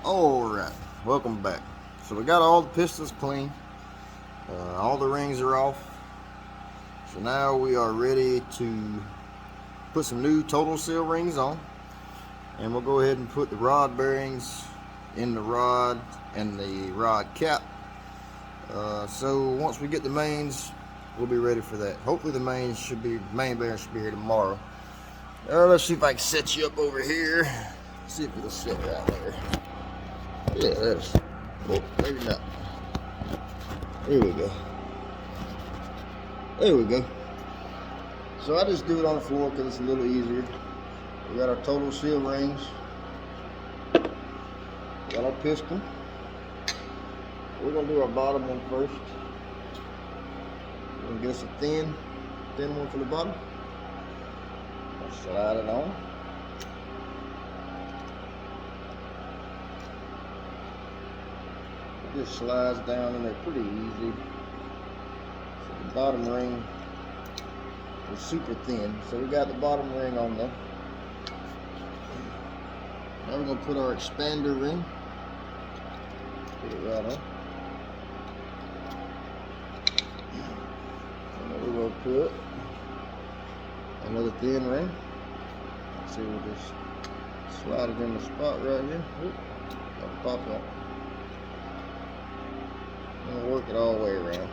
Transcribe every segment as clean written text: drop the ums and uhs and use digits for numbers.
Alright, welcome back. So we got all the pistons clean, all the rings are off. So now we are ready to put some new total seal rings on, and we'll go ahead and put the rod bearings in the rod and the rod cap. So once we get the mains, we'll be ready for that. Hopefully the main bearings should be here tomorrow. Let's see if I can set you up over here. See if it'll sit right there. Yeah, that's. Well, maybe not. There we go. There we go. So I just do it on the floor because it's a little easier. We got our total seal rings. We got our piston. We're gonna do our bottom one first. We're gonna get us a thin one for the bottom. I'll slide it on. It just slides down in there pretty easy. So the bottom ring is super thin. So we got the bottom ring on there. Now we're gonna put our expander ring. Put it right on. And then we're gonna put another thin ring. Let's see, we'll just slide it in the spot right here. Oop, that'll pop up. And we'll work it all the way around.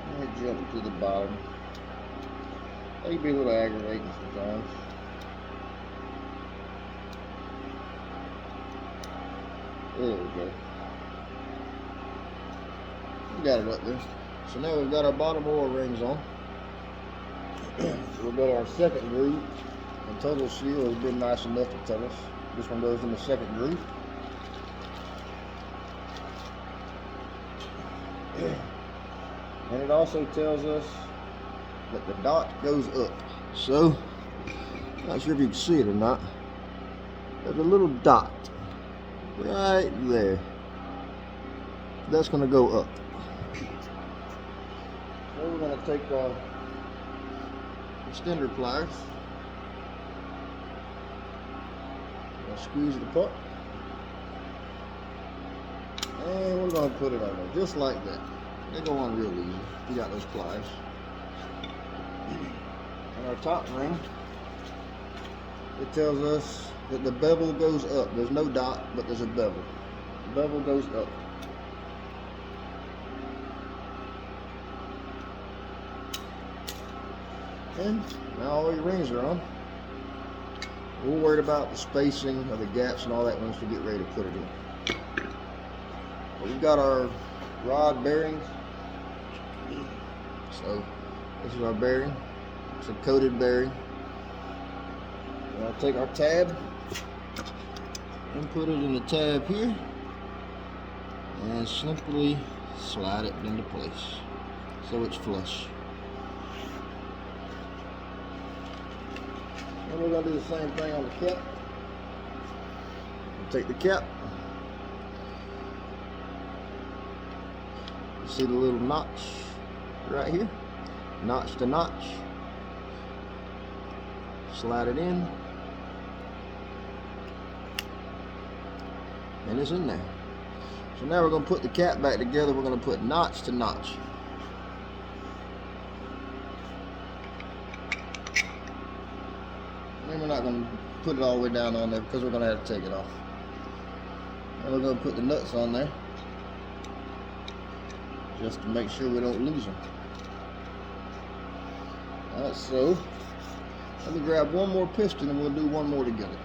And we jump to the bottom. That can be a little aggravating sometimes. There we go. We got it up there. So now we've got our bottom oil rings on. So we'll go to our second groove. And total seal has been nice enough to tell us this one goes in the second groove. And it also tells us that the dot goes up. So, not sure if you can see it or not. There's a little dot right there. That's going to go up. So we're going to take our extender pliers. Squeeze it apart. And we're going to put it on there just like that. They go on real easy. You got those pliers. And our top ring, it tells us that the bevel goes up. There's no dot, but there's a bevel. The bevel goes up. And now all your rings are on. We'll worry about the spacing of the gaps and all that once we get ready to put it in. But we've got our rod bearings. So this is our bearing. It's a coated bearing. And I'll take our tab and put it in the tab here and simply slide it into place so it's flush. And we're going to do the same thing on the cap. We'll take the cap. You see the little notch right here? Notch to notch. Slide it in. And it's in there. So now we're going to put the cap back together. We're going to put notch to notch. And we're not going to put it all the way down on there because we're going to have to take it off. And we're going to put the nuts on there just to make sure we don't lose them. Alright, so let me grab one more piston and we'll do one more together.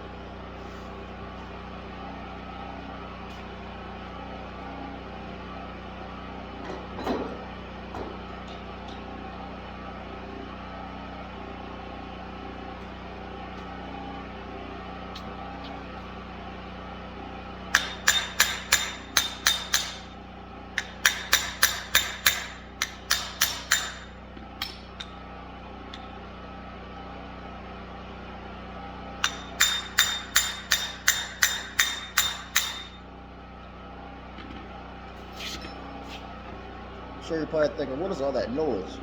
sure you're probably thinking, what is all that noise?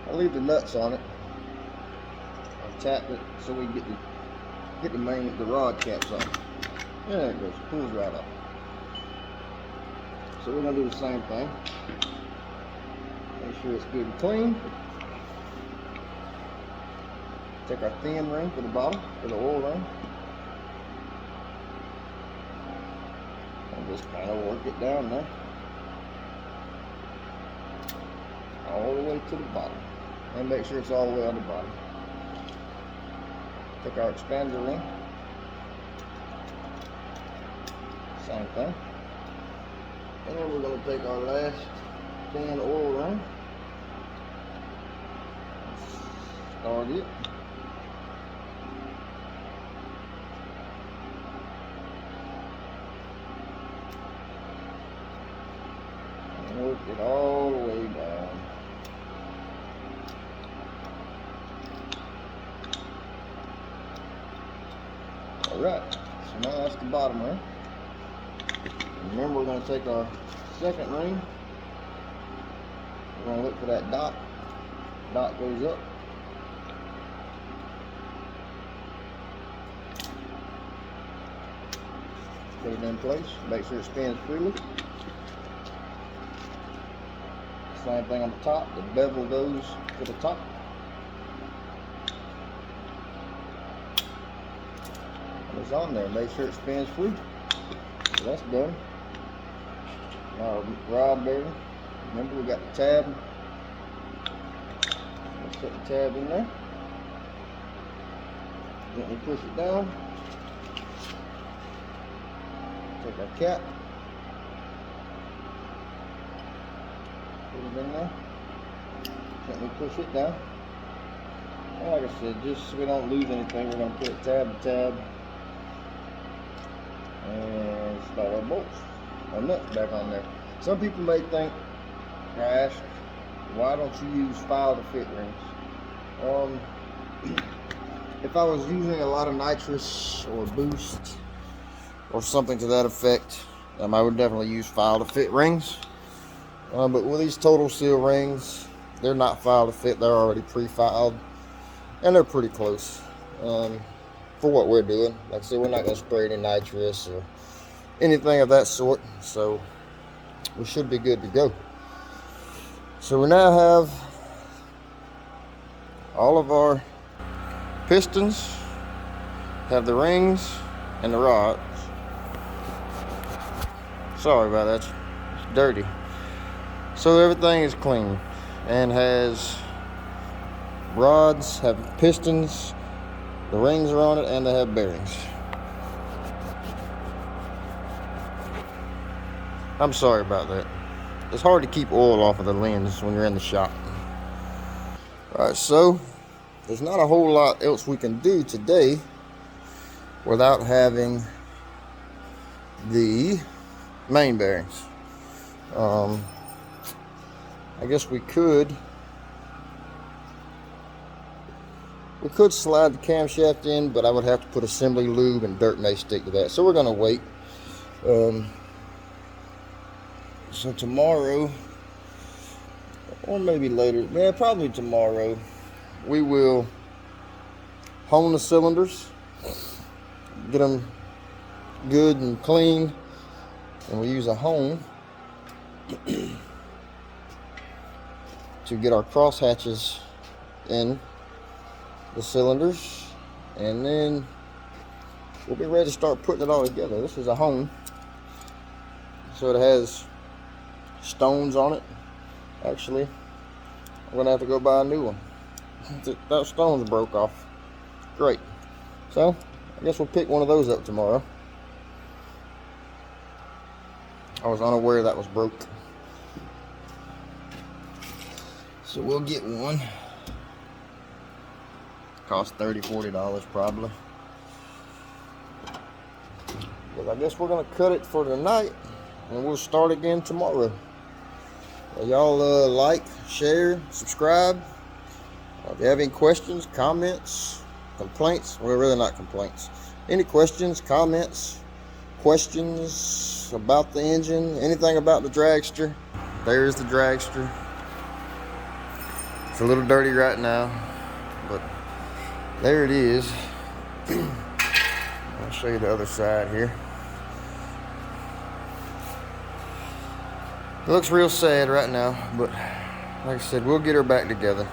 I'll leave the nuts on it. I'll tap it so we can get the rod caps on. There it goes, pulls right up. So we're gonna do the same thing. Make sure it's good and clean. Take our thin ring for the bottom, for the oil ring. And just kind of work it down there. All the way to the bottom. And make sure it's all the way on the bottom. Take our expander ring. Same thing. And then we're going to take our last thin oil ring. Start it. And work it all the way down. Alright, so now that's the bottom ring. Remember, we're going to take our second ring. We're going to look for that dot. Dot goes up. Put it in place. Make sure it spins freely. Same thing on the top. The bevel goes to the top. And it's on there. Make sure it spins free. So that's done. Our rod bearing. Remember, we got the tab. Let's put the tab in there. Gently push it down. Take our cap. Put it in there. Gently push it down. And like I said, just so we don't lose anything, we're going to put it tab to tab. And start our bolts. Our nuts back on there. Some people may think, ask, why don't you use file to fit rings? If I was using a lot of nitrous or boost or something to that effect, I would definitely use file to fit rings. But with these total seal rings, they're not file to fit. They're already pre-filed, and they're pretty close for what we're doing. Like I said, we're not going to spray any nitrous or anything of that sort, so we should be good to go. So we now have all of our pistons, have the rings and the rods. Sorry about that, it's dirty. So everything is clean and has rods, have pistons, the rings are on it, and they have bearings. I'm sorry about that. It's hard to keep oil off of the lens when you're in the shop. Alright, so there's not a whole lot else we can do today without having the main bearings. I guess we could slide the camshaft in, but I would have to put assembly lube, and dirt may stick to that. So we're gonna wait. So tomorrow, or maybe later, probably tomorrow, we will hone the cylinders, get them good and clean, and we use a hone to get our cross hatches in the cylinders, and then we'll be ready to start putting it all together. This is a hone, so it has stones on it. Actually, I'm gonna have to go buy a new one. That stone's broke off. Great. So I guess we'll pick one of those up tomorrow. I was unaware that was broke, so we'll get one. Cost $30–40 probably. But I guess we're gonna cut it for tonight, and we'll start again tomorrow. Y'all like, share, subscribe. If you have any questions, comments, complaints, well, really not complaints. Any questions, comments, questions about the engine, anything about the dragster, there's the dragster. It's a little dirty right now, but there it is. I'll show you the other side here. It looks real sad right now, but like I said, we'll get her back together.